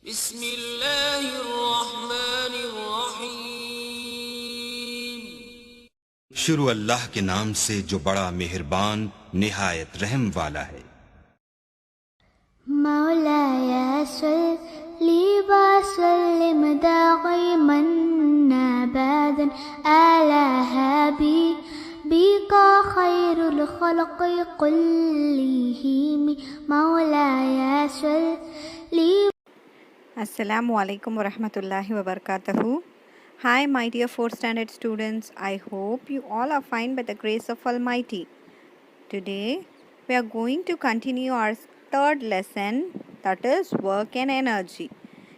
बिस्मिल्लाहिर्रहमानिर्रहीम। शुरू अल्लाह के नाम से जो बड़ा मेहरबान निहायत रहम वाला है। मौलाया सल्ली व सल्लिम दाइमन अबदन अला हबीबिका खैरुल खल्क़ि कुल्लिहिम मौलाया सल्ली। Assalamu alaikum wa rahmatullahi wa barakatuhu. Hi my dear 4th standard students, I hope you all are fine by the grace of Almighty. Today we are going to continue our third lesson, that is work and energy.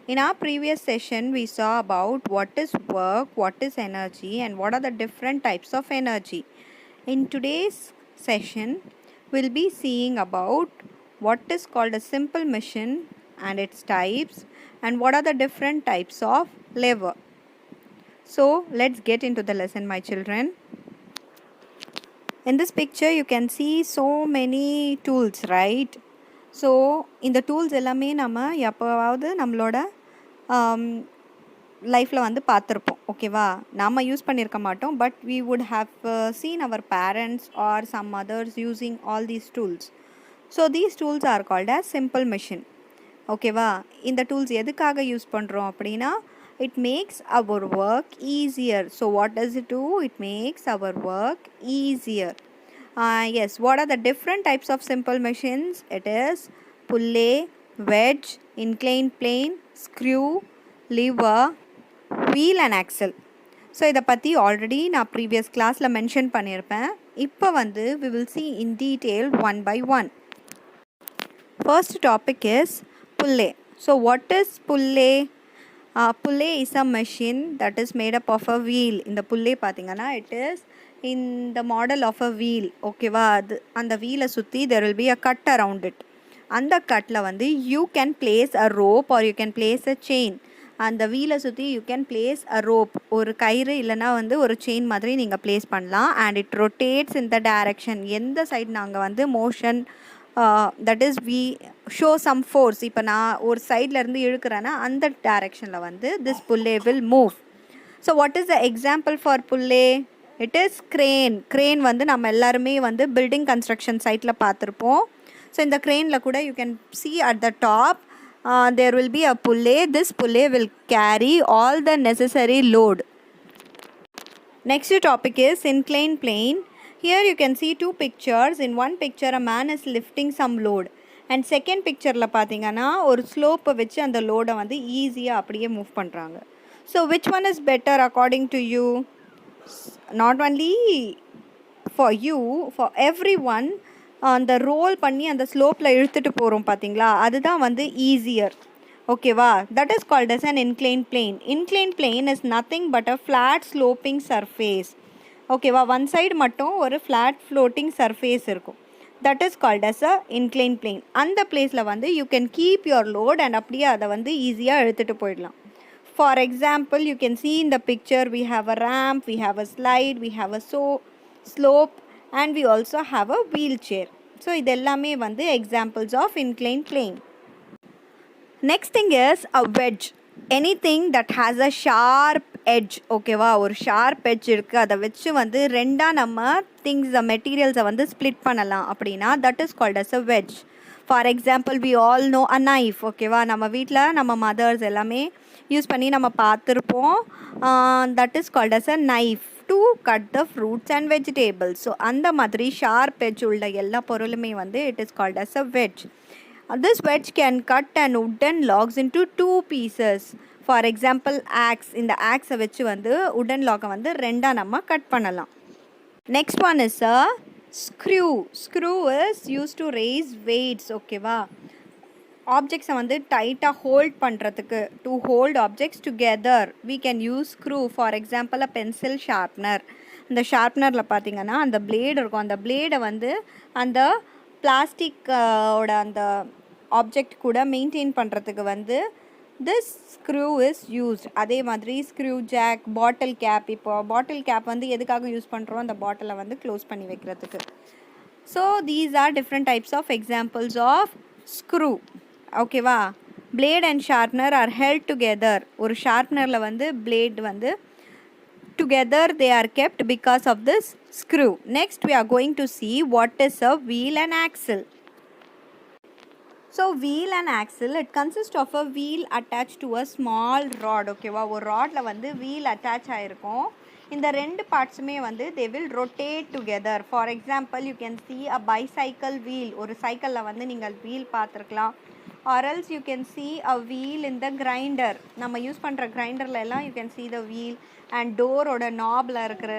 In our previous session we saw about what is work, what is energy and what are the different types of energy. In today's session we'll be seeing about what is called a simple machine and its types and what are the different types of lever. So let's get into the lesson, my children. In this picture you can see so many tools, right? So in the tools எல்லாமே நம்ம எப்போவாவது நம்மளோட லைஃப்பில் வந்து பார்த்துருப்போம், ஓகேவா? நம்ம use பண்ணியிருக்க மாட்டோம், but we would have seen our parents or some others using all these tools. So these tools are called as simple machine, ஓகேவா? இந்த டூல்ஸ் எதுக்காக யூஸ் பண்ணுறோம் அப்படின்னா, it makes our work easier. So what does it do? It makes our work easier. Yes, what are the different types of simple machines? It is pulley, wedge, inclined plane, screw, lever, wheel and axle. So இதை பற்றி already நான் previous கிளாஸில் mention பண்ணியிருப்பேன். இப்போ வந்து we will see in detail one by one. First topic is pulley. So what is pulley? Pulley is a machine that is made up of a wheel. இந்த pulley பார்த்தீங்கன்னா it is in the model of a wheel, ஓகேவா? அது அந்த வீலை சுற்றி there will be a cut around it. அந்த கட்டில் வந்து you can place a rope or you can place a chain. அந்த வீலை சுற்றி you can place a rope, ஒரு கயிறு இல்லைனா வந்து ஒரு செயின் மாதிரி நீங்கள் ப்ளேஸ் பண்ணலாம். and it rotates in the direction. எந்த சைடு நாங்கள் வந்து motion that is we show some force. இப்போ நான் ஒரு சைட்லேருந்து இழுக்கிறேன்னா அந்த டைரெக்ஷனில் வந்து this pulley will move. So what is the example for pulley? It is crane. crane வந்து நம்ம எல்லாருமே வந்து building construction சைட்டில் பார்த்துருப்போம். ஸோ இந்த க்ரெயினில் கூட you can see at the top there will be a pulley. This pulley will carry all the necessary load. Next topic is inclined plane. Here you can see two pictures. In one picture a man is lifting some load and second pictureல பார்த்தீங்கன்னா ஒரு ஸ்லோப்பை வச்சு அந்த லோடை வந்து ஈஸியாக அப்படியே move பண்ணுறாங்க. So which one is better according to you? Not only for you, for everyone. அந்த ரோல் பண்ணி அந்த ஸ்லோப்பில் இழுத்துட்டு போகிறோம் பார்த்தீங்களா, அதுதான் வந்து ஈஸியர், ஓகேவா? That is called as an inclined plane. inclined plane is nothing but a flat sloping surface, ஓகேவா? ஒன் சைடு மட்டும் ஒரு ஃப்ளாட் ஃப்ளோட்டிங் சர்ஃபேஸ் இருக்கும். That is called as a inclined plane. அந்த பிளேஸில் வந்து you can keep your load and அப்படியே அதை வந்து ஈஸியாக எடுத்துகிட்டு போயிடலாம். For example you can see in the picture we have a ramp, we have a slide, we have a slope and we also have a wheelchair. So இது எல்லாமே வந்து examples of inclined plane. Next thing is a wedge. Anything that has a sharp edge, ஓகேவா? ஒரு sharp edge இருக்குது, அதை வச்சு வந்து ரெண்டாக நம்ம திங்ஸ் மெட்டீரியல்ஸை வந்து ஸ்ப்ளிட் பண்ணலாம் அப்படின்னா that is called as a wedge. For example we all know a knife, ஓகேவா? நம்ம வீட்டில் நம்ம மதர்ஸ் எல்லாமே யூஸ் பண்ணி நம்ம பார்த்துருப்போம். that is called as a knife to cut the fruits and vegetables. So அந்த மாதிரி ஷார்ப் எட்ஜ் உள்ள எல்லா பொருளுமே வந்து it is called as a wedge. This wedge can cut an wooden logs into two pieces. For example axe. இந்த ஆக்ஸை வச்சு வந்து wooden log'ை வந்து ரெண்டாக நம்ம கட் பண்ணலாம். Next one is a screw. Screw is used to raise weights, ஓகேவா? ஆப்ஜெக்ட்ஸை வந்து டைட்டாக ஹோல்ட் பண்ணுறதுக்கு, to hold objects together we can use screw. For example a pencil sharpener. இந்த ஷார்ப்னரில் பார்த்தீங்கன்னா அந்த பிளேடு இருக்கும், அந்த பிளேடை வந்து அந்த பிளாஸ்டிக்கோட அந்த ஆப்ஜெக்ட் கூட மெயின்டைன் பண்ணுறதுக்கு வந்து திஸ் ஸ்க்ரூ இஸ் யூஸ்ட். அதே மாதிரி ஸ்க்ரூ ஜாக், பாட்டில் கேப். இப்போ பாட்டில் கேப் வந்து எதுக்காக யூஸ் பண்ணுறோம்? அந்த பாட்டிலை வந்து க்ளோஸ் பண்ணி வைக்கிறதுக்கு. So these are different types of examples of screw, ஓகேவா? blade and sharpener are held together. ஒரு ஷார்ப்னரில் வந்து blade வந்து together they are kept because of this screw. Next we are going to see what is a wheel and axle. So wheel and axle, it consists of a wheel attached to a small rod. ஓகேவா, ஒரு ராட்ல வந்து wheel attach ஆயிருக்கும். இந்த ரெண்டு பார்ட்ஸுமே வந்து they will rotate together. For example, you can see a bicycle wheel. ஒரு சைக்கிளில் வந்து நீங்கள் wheel பார்த்துருக்கலாம். Or else you can see a wheel in the grinder. நம்ம யூஸ் பண்ணுற கிரைண்டரில் எல்லாம் you can see the wheel and டோரோட நாபில் இருக்கிற.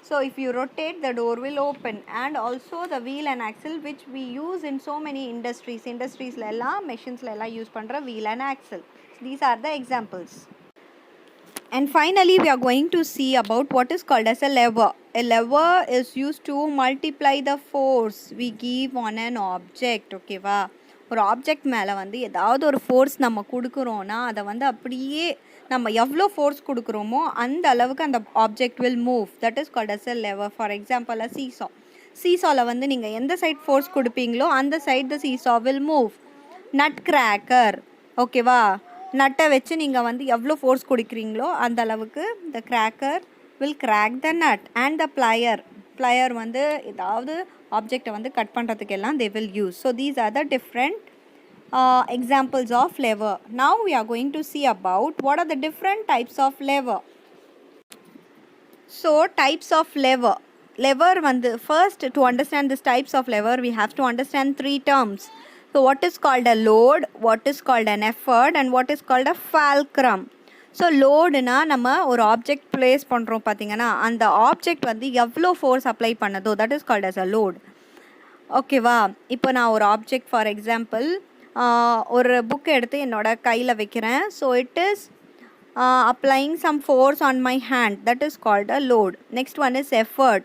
So if you rotate, the door will open. And also the wheel and axle, which we use in so many industries. Industriesல எல்லாம் machines எல்லாம் use பண்ணுற wheel and axle. These are the examples. And finally we are going to see about what is called as a lever. A lever is used to multiply the force we give on an object. ஓகேவா, ஒரு object மேலே வந்து ஏதாவது ஒரு force நம்ம கொடுக்குறோன்னா அதை வந்து அப்படியே நம்ம எவ்வளோ ஃபோர்ஸ் கொடுக்குறோமோ அந்த அளவுக்கு அந்த object will move. That is called as a lever. For example a seesaw. சீசாவில் வந்து நீங்கள் எந்த சைட் ஃபோர்ஸ் கொடுப்பீங்களோ அந்த side the seesaw will move. Nutcracker. ஓகேவா, நட்டை வச்சு நீங்கள் வந்து எவ்வளோ ஃபோர்ஸ் கொடுக்குறீங்களோ அந்த அளவுக்கு the cracker will crack the nut. And the plier வந்து ஏதாவது ஆப்ஜெக்டை வந்து கட் பண்ணுறதுக்கு எல்லாம் they will use. So these are the different examples of lever. Now we are going to see about what are the different types of lever. So types of lever வந்து first, to understand these types of lever we have to understand three terms. So what is called a load, what is called an effort, and what is called a fulcrum. So லோடுனா நம்ம ஒரு object place பண்ணுறோம் பார்த்தீங்கன்னா அந்த object வந்து எவ்வளோ force apply பண்ணதோ that is called as a load. ஓகேவா, இப்போ நான் ஒரு ஆப்ஜெக்ட் ஃபார் எக்ஸாம்பிள் ஒரு புக் எடுத்து என்னோட கையில் வைக்கிறேன். So it is applying some force on my hand, that is called a load. Next one is effort.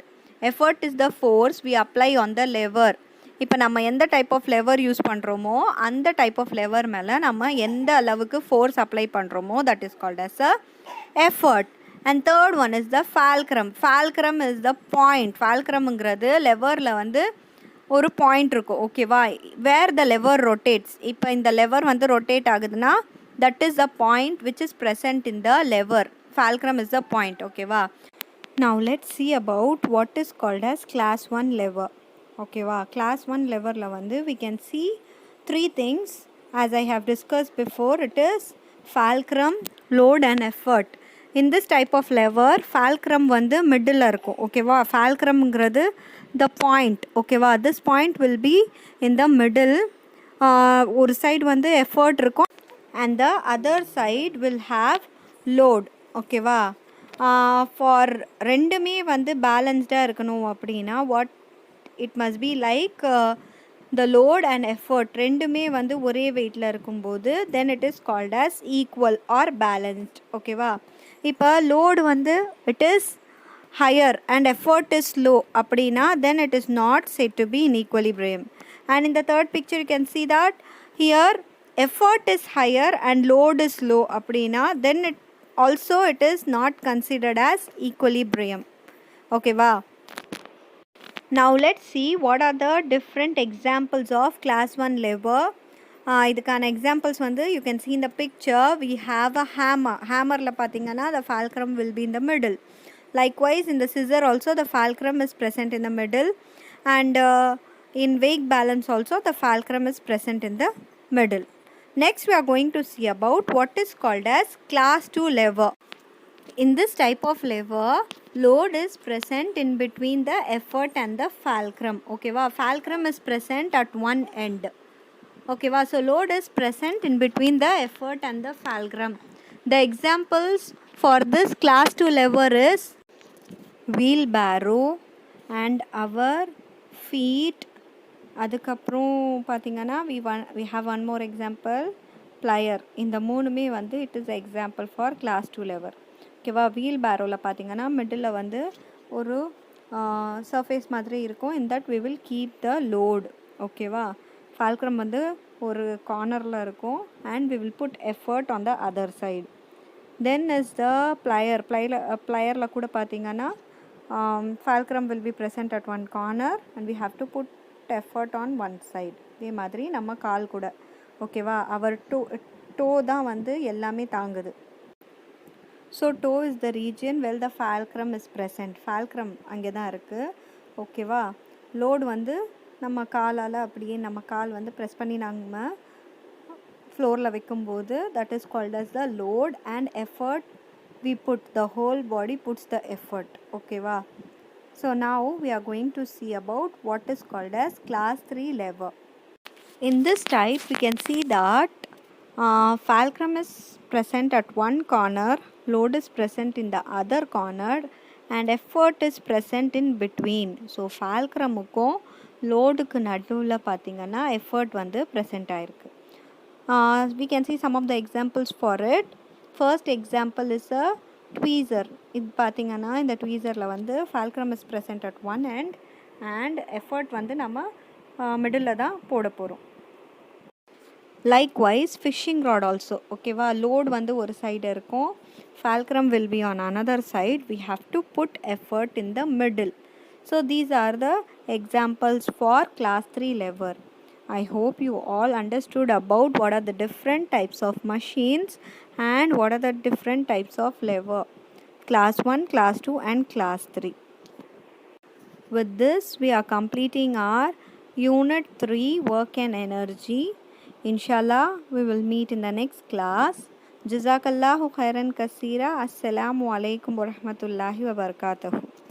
Effort is the force we apply on the lever. இப்போ நம்ம எந்த type of lever use பண்ணுறோமோ அந்த type of lever மேலே நம்ம எந்த அளவுக்கு force apply பண்ணுறோமோ that is called as a effort. And third one is the fulcrum. Fulcrum is the point. ஃபால்க்ரம்ங்கிறது லெவரில் வந்து ஒரு பாயிண்ட் இருக்கும். ஓகேவா, வேர் த லெவர் ரொட்டேட்ஸ். இப்போ இந்த லெவர் வந்து ரொட்டேட் ஆகுதுன்னா that is the point which is present in the lever. Fulcrum is the point. ஓகேவா, now let's see about what is called as class 1 lever. ஓகேவா, class 1 leverல வந்து we can see three things as I have discussed before. It is fulcrum, load and effort. In this type of lever fulcrum வந்து middle இருக்கும். ஓகேவா, fulcrumங்கிறது the point. ஓகேவா, this point will be in the middle. ஒரு side வந்து effort இருக்கும் and the other side will have load. ஓகேவா, for ரெண்டுமே வந்து பேலன்ஸ்டாக இருக்கணும் அப்படின்னா what it must be like the load and effort ரெண்டுமே வந்து ஒரே வெயிட்டில் இருக்கும்போது then it is called as equal or balanced. ஓகேவா, இப்போ load வந்து it is higher and effort is low அப்படின்னா then it is not said to be in equilibrium. And in the third picture you can see that here effort is higher and load is low அப்படின்னா then it is not considered as equilibrium. ஓகேவா, now let's see what are the different examples of class 1 lever. இதுக்கான examples வந்து you can see in the picture. We have a hammerல பார்த்தீங்கன்னா the fulcrum will be in the middle. Likewise in the scissor also the fulcrum is present in the middle, and in weight balance also the fulcrum is present in the middle. Next we are going to see about what is called as class 2 lever. In this type of lever load is present in between the effort and the fulcrum. ஓகேவா, fulcrum is present at one end. ஓகேவா, so load is present in between the effort and the fulcrum. The examples for this class 2 lever is wheelbarrow and our feet. அதுக்கப்புறம் பார்த்தீங்கன்னா we have one more example, plier. இந்த மூணுமே வந்து it is example for class 2 lever. ஓகேவா, wheel பேரோவில் பார்த்தீங்கன்னா middle வந்து ஒரு surface மாதிரி இருக்கும். in that we will keep the load. ஓகேவா, ஃபால்க்ரம் வந்து ஒரு கார்னரில் இருக்கும் and we will put effort on the other side. then is the plier கூட பார்த்தீங்கன்னா fulcrum will be present at one corner and we have to put effort on one side. இதே மாதிரி நம்ம கால் கூட. ஓகேவா, our டோ தான் வந்து எல்லாமே தாங்குது. So though is the region well the fulcrum is present. Fulcrum அங்கே தான் இருக்குது. ஓகேவா? லோடு வந்து நம்ம காலால் அப்படியே நம்ம கால் வந்து ப்ரெஸ் பண்ணி நம்ம ஃப்ளோரில் வைக்கும்போது that is called as the load and effort we put, the whole body puts the effort. ஓகேவா? So now we are going to see about what is called as class 3 lever. In this type we can see that fulcrum is present at one corner, load is present in the other corner and effort is present in between. So fulcrumக்கும் லோடுக்கு நடுவில் பார்த்திங்கன்னா effort வந்து present ஆயிருக்கு. We can see some of the examples for it. First example is a tweezer. இது பார்த்திங்கன்னா இந்த tweezerல வந்து fulcrum is present at one end and effort வந்து நம்ம மிடில் தான் போட போகிறோம். Likewise fishing rod also. ஓகேவா? லோட் வந்து ஒரு சைடு இருக்கும், fulcrum will be on another side. We have to put effort in the middle. So these are the examples for class 3 lever. I hope you all understood about what are the different types of machines and what are the different types of lever. Class 1, class 2 and class 3. With this we are completing our unit 3 work and energy. Inshallah we will meet in the next class. Jazakallahu khairan kaseera. Assalamu alaikum wa rahmatullahi wa barakatuh.